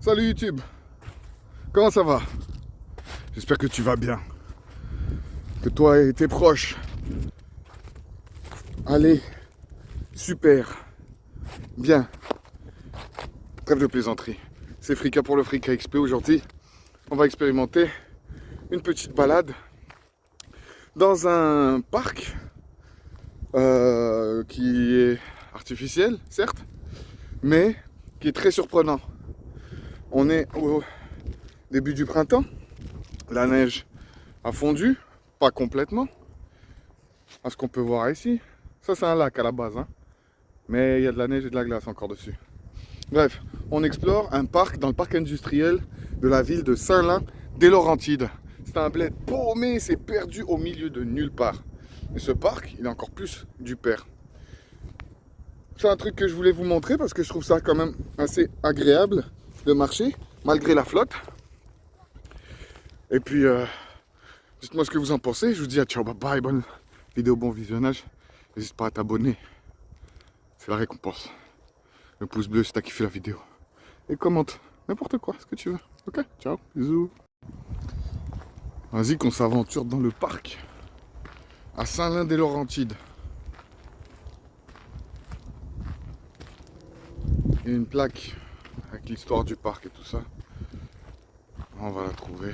Salut YouTube, comment ça va? J'espère que tu vas bien, que toi et tes proches. Allez, super, bien, trêve de plaisanterie. C'est Frika pour le Frika XP aujourd'hui. On va expérimenter une petite balade dans un parc qui est artificiel, certes, mais qui est très surprenant. On est au début du printemps, la neige a fondu, pas complètement, à ce qu'on peut voir ici. Ça c'est un lac à la base, hein. Mais il y a de la neige et de la glace encore dessus. Bref, on explore un parc dans le parc industriel de la ville de Saint-Lin-des-Laurentides. C'est un bled paumé, c'est perdu au milieu de nulle part. Et ce parc, il est encore plus du père. C'est un truc que je voulais vous montrer parce que je trouve ça quand même assez agréable de marcher, malgré la flotte. Et puis, dites-moi ce que vous en pensez. Je vous dis à ciao, bye bye, bonne vidéo, bon visionnage. N'hésite pas à t'abonner, c'est la récompense. Le pouce bleu si t'as kiffé la vidéo. Et commente n'importe quoi, ce que tu veux. Ok, ciao, bisous. Vas-y qu'on s'aventure dans le parc à Saint-Lin-des-Laurentides. Il y a une plaque avec l'histoire du parc et tout ça. On va la trouver.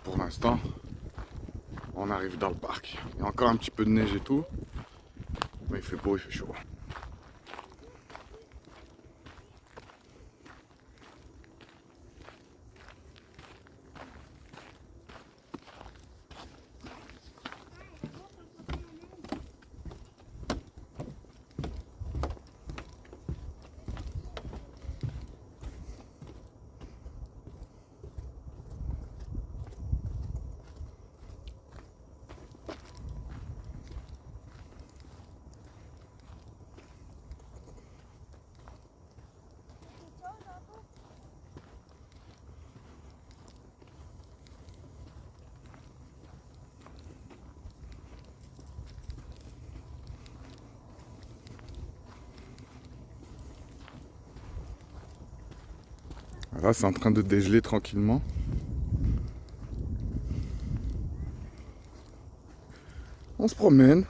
Pour l'instant, on arrive dans le parc. Il y a encore un petit peu de neige et tout. Mais il fait beau, il fait chaud. Là, c'est en train de dégeler tranquillement. On se promène.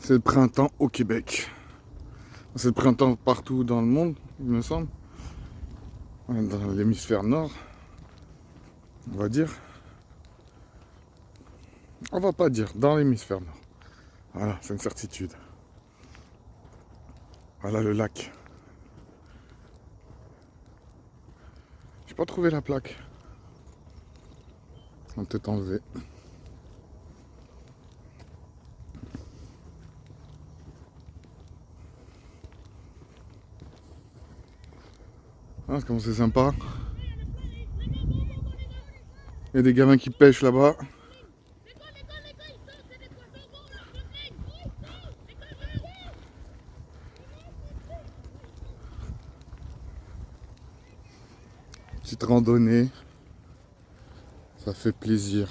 C'est le printemps au Québec. C'est le printemps partout dans le monde, il me semble. Dans l'hémisphère nord, on va dire. On va pas dire dans l'hémisphère nord. Voilà, c'est une certitude. Voilà le lac. J'ai pas trouvé la plaque. On va peut-être enlever. Ah, comment c'est sympa. Il y a des gamins qui pêchent là-bas. Petite randonnée. Ça fait plaisir.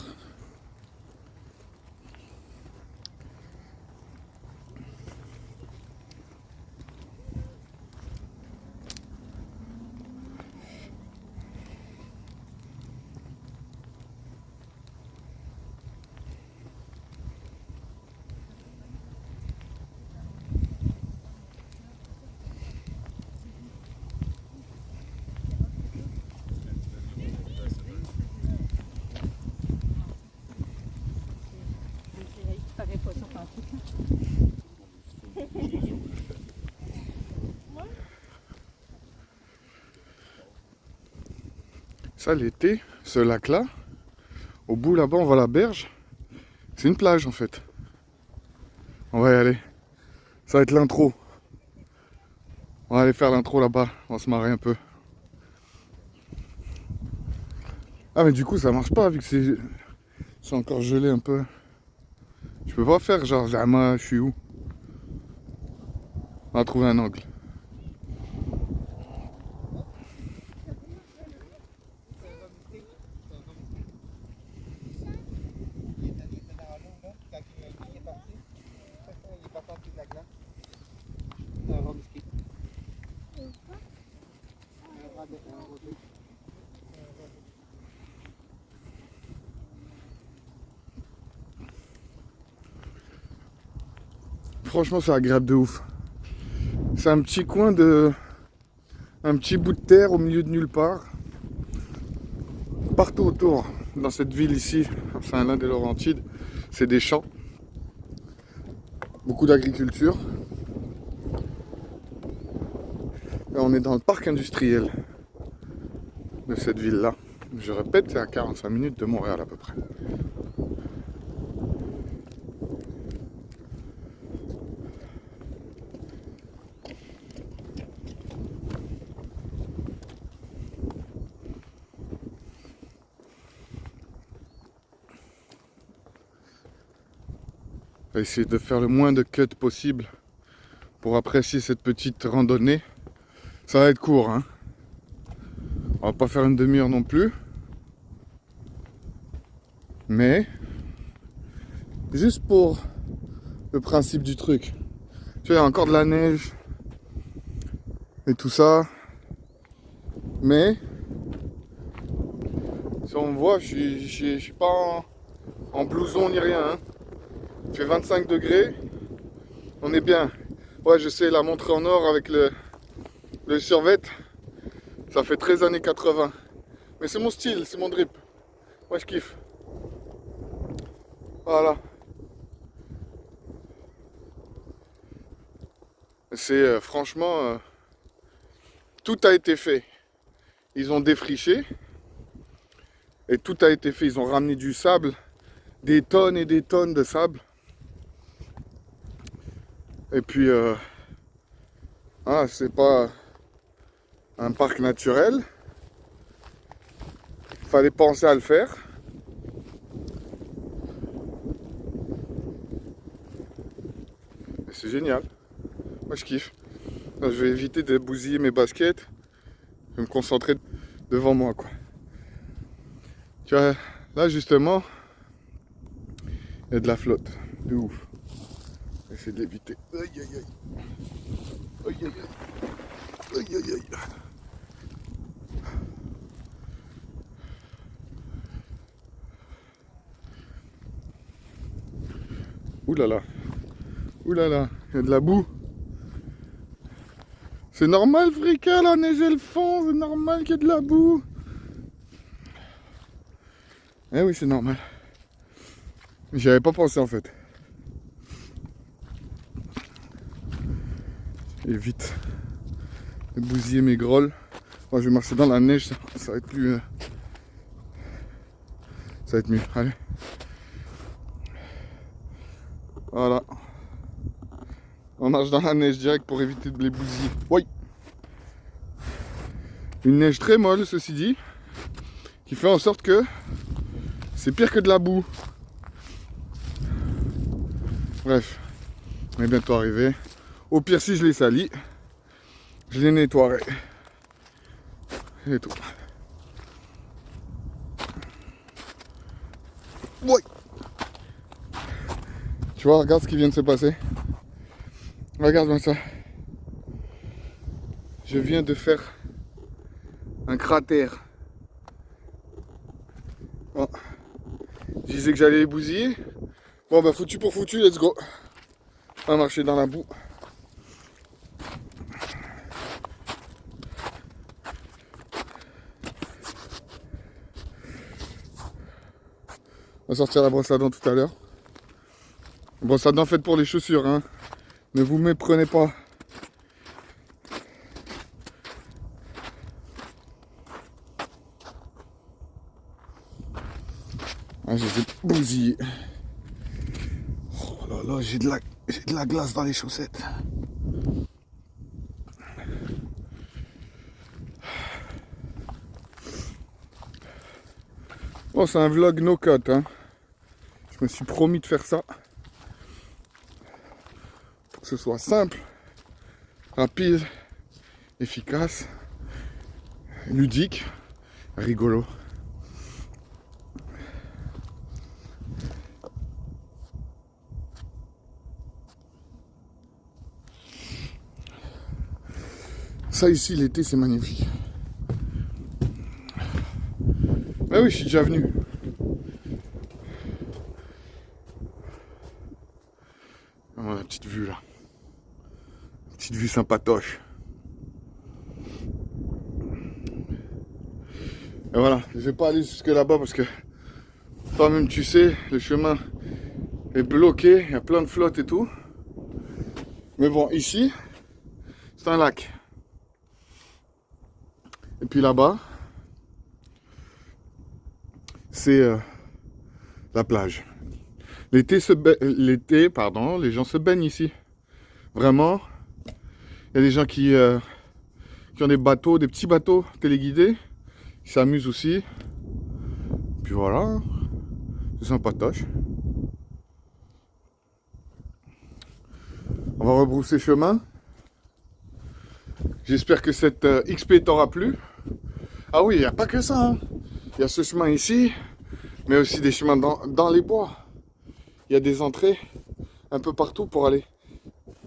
Ça, l'été, ce lac-là, au bout là-bas, on voit la berge. C'est une plage en fait. On va y aller. Ça va être l'intro. On va aller faire l'intro là-bas. On va se marrer un peu. Ah, mais du coup, ça marche pas vu que c'est encore gelé un peu. Je peux pas faire genre, moi, je suis où? On va trouver un angle. Franchement, c'est agréable de ouf. C'est un petit coin de... un petit bout de terre au milieu de nulle part. Partout autour, dans cette ville ici, Saint-Lin-des-Laurentides, c'est des champs. Beaucoup d'agriculture. Et on est dans le parc industriel de cette ville-là. Je répète, c'est à 45 minutes de Montréal à peu près. On va essayer de faire le moins de cuts possible pour apprécier cette petite randonnée. Ça va être court, hein. On va pas faire une demi-heure non plus. Mais juste pour le principe du truc. Tu vois, il y a encore de la neige et tout ça. Mais si on voit, je suis pas en blouson ni rien, hein. Il fait 25 degrés. On est bien. Ouais, je sais, la montre en or avec le survêt, ça fait 13 années 80. Mais c'est mon style, c'est mon drip. Moi, je kiffe. Voilà. C'est franchement, tout a été fait. Ils ont défriché. Et tout a été fait. Ils ont ramené du sable. Des tonnes et des tonnes de sable. Et puis, c'est pas un parc naturel. Il fallait penser à le faire. Et c'est génial. Moi, je kiffe. Là, je vais éviter de bousiller mes baskets. Je vais me concentrer devant moi, quoi. Tu vois, là, justement, il y a de la flotte. De ouf. Essayer de l'éviter. Aïe, aïe, aïe. Aïe, aïe, aïe. Aïe, aïe, aïe. Ouh là là. Ouh là là. Il y a de la boue. C'est normal, fricas, la neige et le fond. C'est normal qu'il y ait de la boue. Eh oui, c'est normal. J'y avais pas pensé en fait. Évite de bousiller mes grolles. Moi, je vais marcher dans la neige, ça va être plus. Ça va être mieux. Allez. Voilà. On marche dans la neige direct pour éviter de les bousiller. Oui. Une neige très molle, ceci dit, qui fait en sorte que c'est pire que de la boue. Bref, on est bientôt arrivé. Au pire, si je les salis, je les nettoierai. Et tout. Oui. Tu vois, regarde ce qui vient de se passer. Regarde-moi ça. Je viens de faire un cratère. Bon. Je disais que j'allais les bousiller. Bon bah foutu pour foutu, let's go. On va marcher dans la boue. On va sortir la brosse à dents tout à l'heure. Brosse à dents faite pour les chaussures, hein. Ne vous méprenez pas. Ah, je les ai bousillés. Oh là là, j'ai de la glace dans les chaussettes. Bon, c'est un vlog no cut, hein. Je me suis promis de faire ça. Pour que ce soit simple, rapide, efficace, ludique, rigolo. Ça ici, l'été, c'est magnifique. Ah oui, je suis déjà venu. Oh, la petite vue là. Petite vue sympatoche. Et voilà, je vais pas aller jusque là-bas parce que toi-même tu sais, le chemin est bloqué, il y a plein de flotte et tout. Mais bon, ici, c'est un lac. Et puis là-bas, c'est la plage. L'été, pardon, les gens se baignent ici. Vraiment, il y a des gens qui ont des bateaux, des petits bateaux téléguidés, qui s'amusent aussi. Puis voilà, c'est sympatoche. On va rebrousser chemin. J'espère que cette XP t'aura plu. Ah oui, il n'y a pas que ça. Hein. Il y a ce chemin ici, mais aussi des chemins dans les bois. Il y a des entrées un peu partout pour aller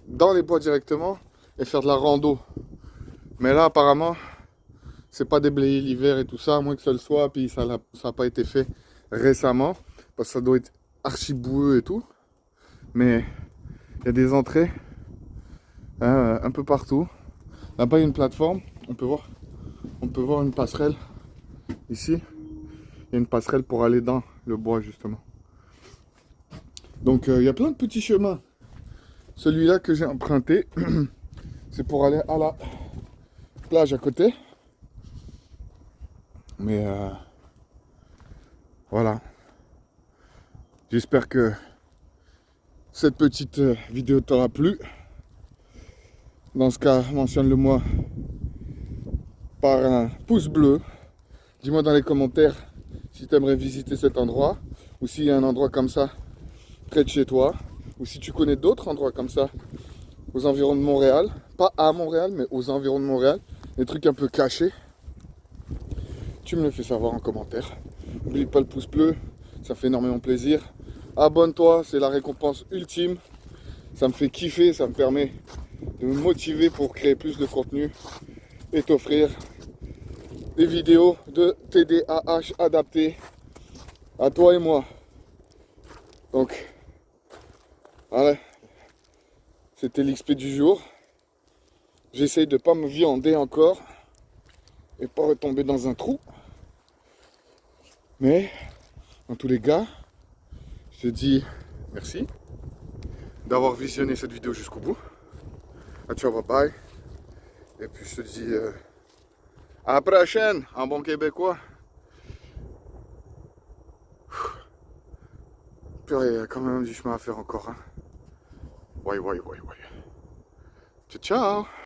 dans les bois directement et faire de la rando. Mais là, apparemment, c'est pas déblayé l'hiver et tout ça, à moins que ça le soit, puis ça n'a pas été fait récemment, parce que ça doit être archi boueux et tout. Mais il y a des entrées un peu partout. Là-bas, il y a une plateforme, on peut voir une passerelle ici. Il y a une passerelle pour aller dans le bois, justement. Donc, il y a plein de petits chemins. Celui-là que j'ai emprunté, c'est pour aller à la plage à côté. Mais voilà. J'espère que cette petite vidéo t'aura plu. Dans ce cas, mentionne-le moi par un pouce bleu. Dis-moi dans les commentaires si tu aimerais visiter cet endroit ou s'il y a un endroit comme ça près de chez toi ou si tu connais d'autres endroits comme ça aux environs de Montréal. Pas à Montréal, mais aux environs de Montréal. Des trucs un peu cachés. Tu me le fais savoir en commentaire. N'oublie pas le pouce bleu, ça fait énormément plaisir. Abonne-toi, c'est la récompense ultime. Ça me fait kiffer, ça me permet de me motiver pour créer plus de contenu et t'offrir des vidéos de TDAH adaptées à toi et moi. Donc, voilà, c'était l'XP du jour. J'essaye de ne pas me viander encore et pas retomber dans un trou. Mais, en tous les cas, je te dis merci d'avoir visionné cette vidéo jusqu'au bout. Ciao, bye bye. Et puis je te dis à la prochaine en bon québécois. Purée, il y a quand même du chemin à faire encore. Hein. Ouais. Ciao, ciao.